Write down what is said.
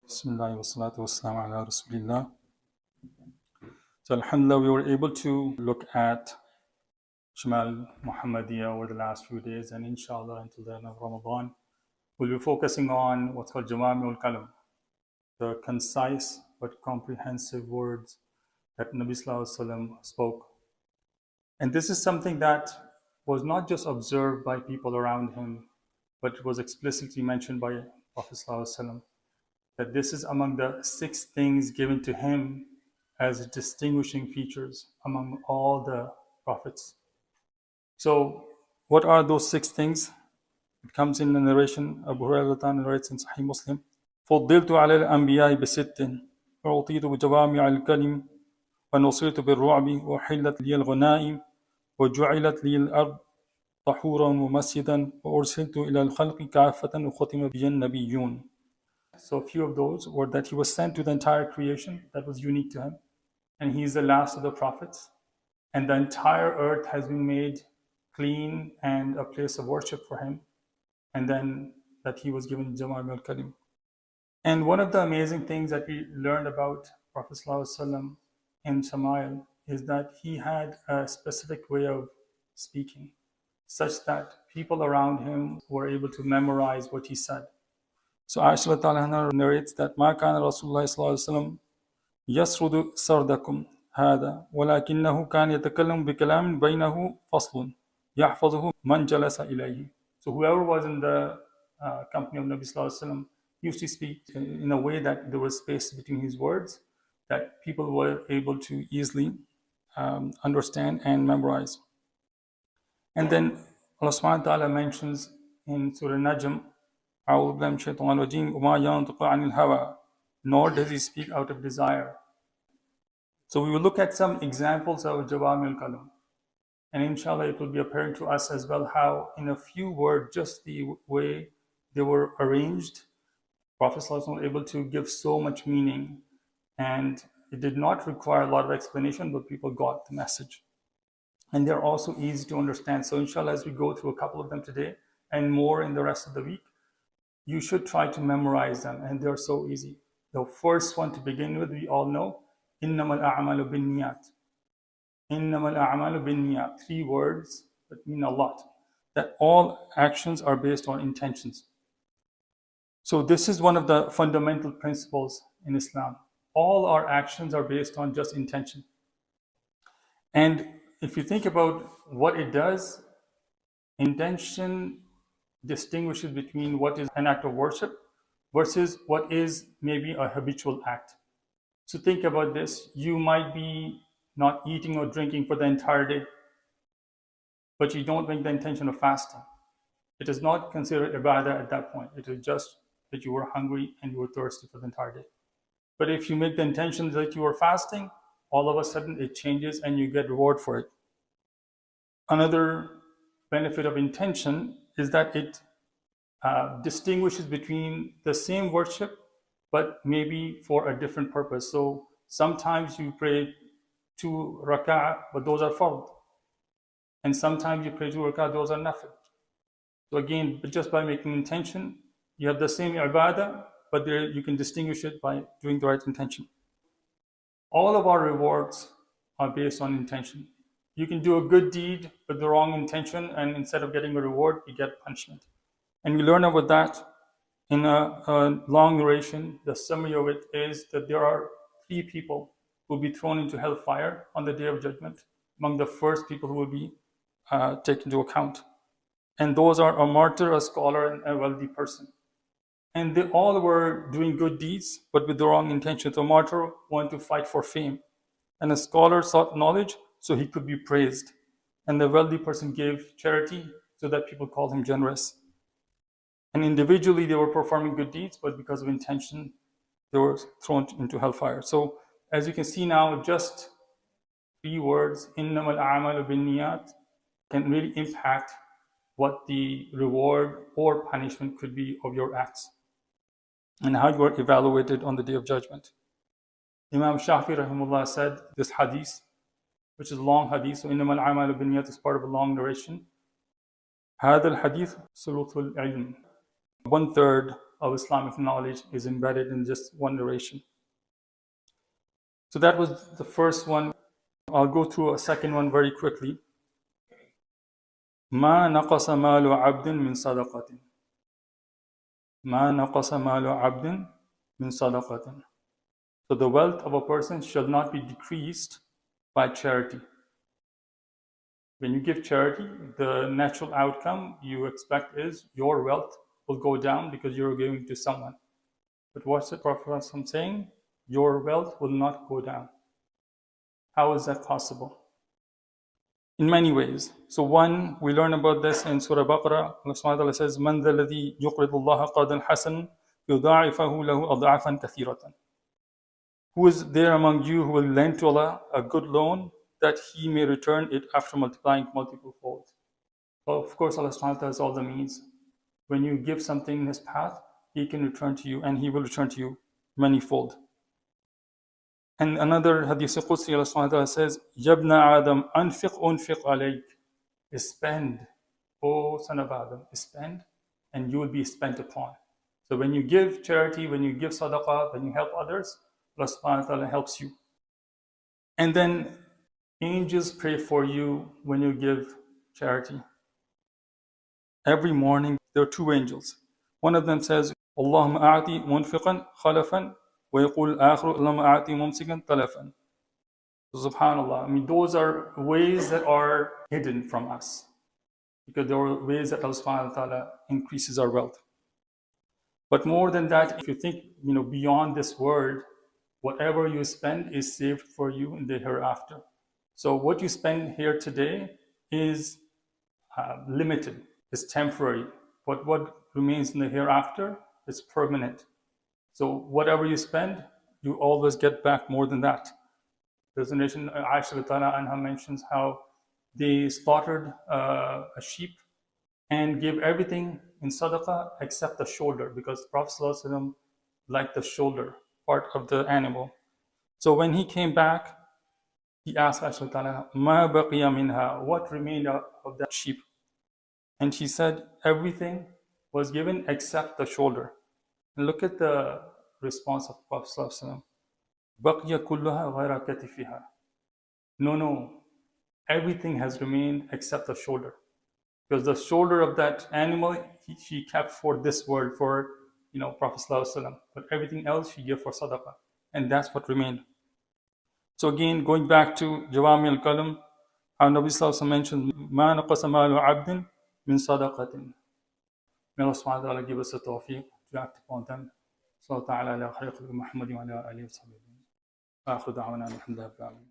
Bismillah wa salatu wassalamu ala Rasulillah. So alhamdulillah, we were able to look at Shamal Muhammadiyah over the last few days, and inshallah until the end of Ramadan, we'll be focusing on what's called Jawami'ul Kalam, the concise but comprehensive words that Nabi Sallallahu Alaihi Wasallam spoke. And this is something that was not just observed by people around him, but it was explicitly mentioned by Prophet Sallallahu Alaihi Wasallam, that this is among the 6 things given to him as distinguishing features among all the prophets. So, what are those 6 things? It comes in the narration. Abu Hurairah narrates in Sahih Muslim. فضلت على الأنبياء بست وأعطيت بجوامع الكلم ونصرت بالرعب وحلت لي الغنائم وجعلت لي الأرض طحورا ومسجدا وأرسلت إلى الخلق كافة وختم بي النبيون. So a few of those were that he was sent to the entire creation that was unique to him, and he is the last of the prophets, and the entire earth has been made clean and a place of worship for him, and then that he was given Jama'am al-Kalim. And one of the amazing things that we learned about Prophet ﷺ in Shama'il is that he had a specific way of speaking, such that people around him were able to memorize what he said. So Aisha ta'ala narrates that ما كان رسول الله صلى الله عليه وسلم يسرد سردكم هذا ولكنه كان يتكلم بكلام بينه فصل يحفظه من جلس إليه. So whoever was in the company of Nabi sallallahu alaihi wasallam used to speak in a way that there was space between his words that people were able to easily understand and memorize. And then Allah subhanahu wa ta'ala mentions in Surah Najm, nor does he speak out of desire. So we will look at some examples of Jawami al-Kalam. And inshallah it will be apparent to us as well how in a few words, just the way they were arranged, Prophet ﷺ was able to give so much meaning. And it did not require a lot of explanation, but people got the message. And they're also easy to understand. So inshallah, as we go through a couple of them today and more in the rest of the week, you should try to memorize them, and they're so easy. The first one to begin with, we all know, إِنَّمَا الْأَعْمَالُ بِالنِّيَّاتِ. إِنَّمَا الْأَعْمَالُ بِالنِّيَّاتِ. 3 words that mean a lot. That all actions are based on intentions. So this is one of the fundamental principles in Islam. All our actions are based on just intention. And if you think about what it does, intention distinguishes between what is an act of worship versus what is maybe a habitual act. So think about this. You might be not eating or drinking for the entire day, but you don't make the intention of fasting. It is not considered ibadah at that point. It is just that you were hungry and you were thirsty for the entire day. But if you make the intention that you are fasting, all of a sudden it changes and you get reward for it. Another benefit of intention is that it distinguishes between the same worship, but maybe for a different purpose. So sometimes you pray 2 rak'ah, but those are fard. And sometimes you pray 2 rak'ah, those are nafil. So again, just by making intention, you have the same ibadah, but there you can distinguish it by doing the right intention. All of our rewards are based on intention. You can do a good deed with the wrong intention, and instead of getting a reward, you get punishment. And we learn about that in a long narration. The summary of it is that there are 3 people who will be thrown into hellfire on the day of judgment, among the first people who will be taken into account. And those are a martyr, a scholar, and a wealthy person. And they all were doing good deeds, but with the wrong intention. The martyr wanted to fight for fame, and a scholar sought knowledge so he could be praised. And the wealthy person gave charity so that people called him generous. And individually they were performing good deeds, but because of intention, they were thrown into hellfire. So as you can see now, just 3 words, إِنَّمَا الْأَعْمَالُ بِالنِّيَّاتِ, can really impact what the reward or punishment could be of your acts and how you are evaluated on the day of judgment. Imam Shafi rahimahullah said this hadith, which is a long hadith, so إِنَّمَا الْأَعْمَالُ بِالنِّيَّاتِ is part of a long narration. هذا الحديث ثلث العلم. 1/3 of Islamic knowledge is embedded in just one narration. So that was the first one. I'll go through a second one very quickly. ما نقص مال عبد من صدقة. ما نقص مال عبد من صدقة. So the wealth of a person shall not be decreased by charity. When you give charity, the natural outcome you expect is your wealth will go down because you're giving to someone. But what's the Prophet saying? Your wealth will not go down. How is that possible? In many ways. So one, we learn about this in Surah Baqarah. Allah subhanahu wa ta'ala says, مَنْ ذَا الَّذِي يُقْرِضُ اللَّهَ قَرْضًا حَسَنًا يُضَاعِفَهُ لَهُ أَضْعَافًا كَثِيرَةً. Who is there among you who will lend to Allah a good loan that He may return it after multiplying multiple folds? Well, of course, Allah subhanahu wa ta'ala has all the means. When you give something in His path, He can return to you and He will return to you manifold. And another hadith Qudsi, Allah subhanahu wa ta'ala says, Yabna Adam, unfiq alayk. Spend, O son of Adam, spend, and you will be spent upon. So when you give charity, when you give sadaqah, when you help others, Allah subhanahu wa ta'ala helps you. And then angels pray for you when you give charity. Every morning there are two angels. One of them says, Allahumma a'ti munfiqan khalafan wa yaqul akhiru Allahumma a'ti mumsikan talafan. Subhanallah. I mean, those are ways that are hidden from us, because there are ways that Allah subhanahu wa ta'ala increases our wealth. But more than that, if you think beyond this world, whatever you spend is saved for you in the hereafter. So what you spend here today is limited, is temporary. But what remains in the hereafter is permanent. So whatever you spend, you always get back more than that. There's a narration, Aisha Anha mentions how they slaughtered a sheep and gave everything in sadaqah except the shoulder, because Prophet ﷺ liked the shoulder part of the animal. So when he came back, he asked Aisha, Ma baqiya minha, what remained of that sheep? And she said, everything was given except the shoulder. And look at the response of Prophet ﷺ. Baqiya kullaha ghayra katifiha. No, everything has remained except the shoulder. Because the shoulder of that animal, she kept for this world, for Prophet ﷺ. But everything else she gave for sadaqah. And that's what remained. So again, going back to Jawami al-Kalam, how Nabi Sallallahu mentioned, مَا نَقَصَ مَالُ عَبْدٍ مِنْ صَدَقَةٍ. May Allah subhanahu wa ta'ala give us the tawfiq to act upon them. Sallallahu ta'ala ala khayr Muhammad wa ala alihi wa sahbihi. آخر دعوانا الحمد لله رب العالمين.